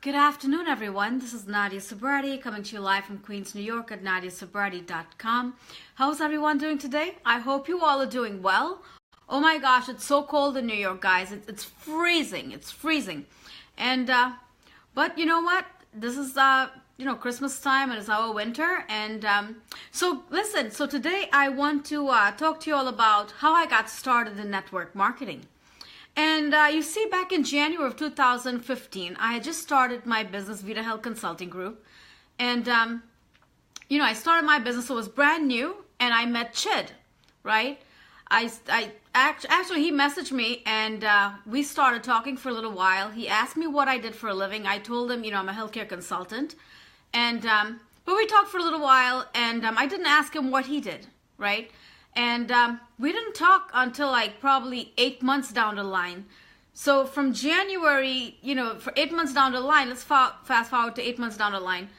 Good afternoon, everyone. This is Nadia Sobrardi coming to you live from Queens, New York at nadiasobrardi.com. How's everyone doing today? I hope you all are doing well. Oh my gosh, it's so cold in New York, guys. It's freezing. It's freezing. And, but you know what? This is, Christmas time and it's our winter. And so listen, so today I want to talk to you all about how I got started in network marketing. And you see, back in January of 2015, I had just started my business, Vita Health Consulting Group. And, I started my business, so it was brand new, and I met Chid, right? Actually, he messaged me, and we started talking for a little while. He asked me what I did for a living. I told him, I'm a healthcare consultant. And, but we talked for a little while, and I didn't ask him what he did, right? And we didn't talk until like probably 8 months down the line. So from January, for 8 months down the line, let's fast forward to 8 months down the line.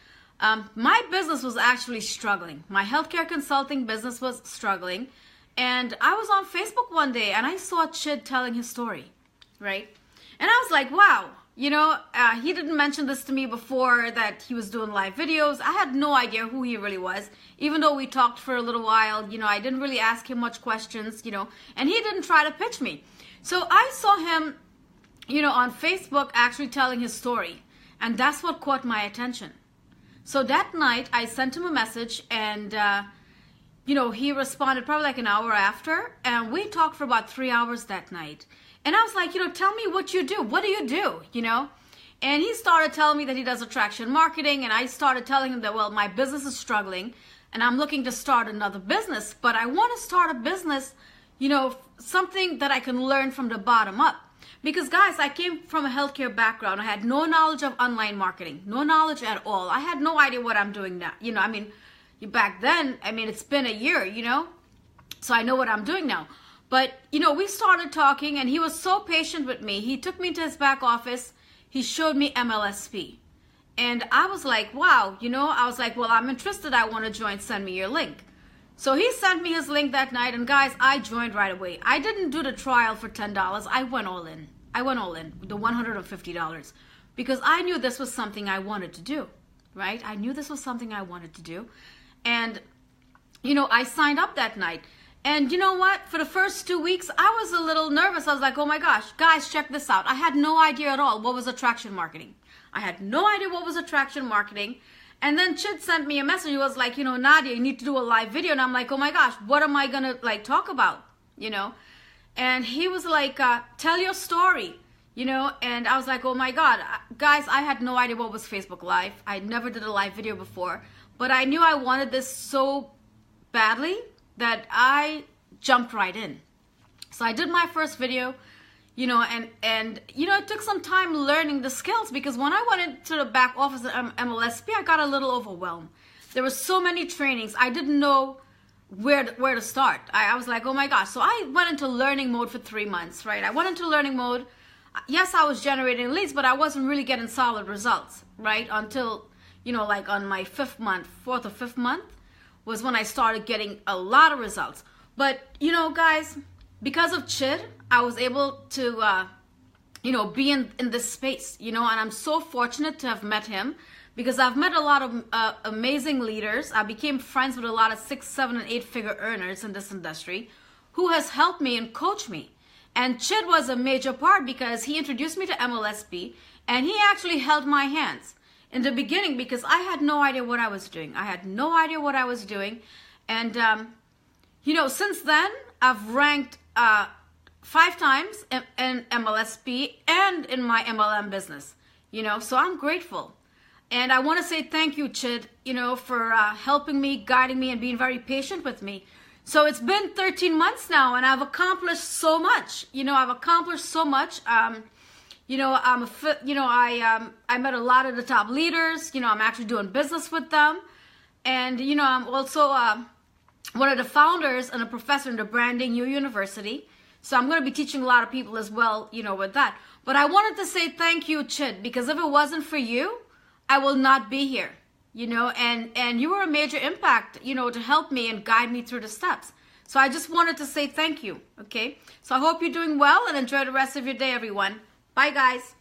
My business was actually struggling. My healthcare consulting business was struggling. And I was on Facebook one day and I saw Chid telling his story, right? And I was like, wow, he didn't mention this to me before that he was doing live videos. I had no idea who he really was. Even though we talked for a little while, I didn't really ask him much questions, and he didn't try to pitch me. So I saw him, on Facebook actually telling his story. And that's what caught my attention. So that night I sent him a message and, he responded probably like an hour after. And we talked for about 3 hours that night. And I was like, tell me what you do. What do you do, And he started telling me that he does attraction marketing. And I started telling him that, well, my business is struggling. And I'm looking to start another business, but I want to start a business, something that I can learn from the bottom up. Because guys, I came from a healthcare background. I had no knowledge of online marketing, no knowledge at all. I had no idea what I'm doing now. Back then, it's been a year, so I know what I'm doing now. But, we started talking and he was so patient with me. He took me to his back office. He showed me MLSP. And I was like, wow, I was like, well, I'm interested. I want to join. Send me your link. So he sent me his link that night. And guys, I joined right away. I didn't do the trial for $10. I went all in. The $150. Because I knew this was something I wanted to do, right? I knew this was something I wanted to do. And, I signed up that night. And you know what? For the first 2 weeks, I was a little nervous. I was like, oh my gosh, guys, check this out. I had no idea at all what was attraction marketing. I had no idea what was attraction marketing. And then Chid sent me a message. He was like, Nadia, you need to do a live video. And I'm like, oh my gosh, what am I going to talk about? And he was like, tell your story, and I was like, oh my God, guys, I had no idea what was Facebook Live. I never did a live video before, but I knew I wanted this so badly that I jumped right in. So I did my first video. And it took some time learning the skills because when I went into the back office at MLSP, I got a little overwhelmed. There were so many trainings. I didn't know where to start. I was like, oh my gosh. So I went into learning mode for 3 months, right? I went into learning mode. Yes, I was generating leads, but I wasn't really getting solid results, right? Until, on my 4th or 5th month was when I started getting a lot of results. But, guys, because of Chid, I was able to, be in this space, and I'm so fortunate to have met him because I've met a lot of amazing leaders. I became friends with a lot of 6, 7, and 8-figure earners in this industry who has helped me and coached me. And Chid was a major part because he introduced me to MLSP and he actually held my hands in the beginning because I had no idea what I was doing. And, since then, I've ranked 5 times in MLSP and in my MLM business, so I'm grateful. And I want to say thank you, Chid, for helping me, guiding me, and being very patient with me. So it's been 13 months now, and I've accomplished so much. I met a lot of the top leaders. I'm actually doing business with them. And, I'm also one of the founders and a professor in the Branding U University. So I'm going to be teaching a lot of people as well, with that. But I wanted to say thank you, Chid, because if it wasn't for you, I will not be here, and you were a major impact, to help me and guide me through the steps. So I just wanted to say thank you, okay? So I hope you're doing well and enjoy the rest of your day, everyone. Bye, guys.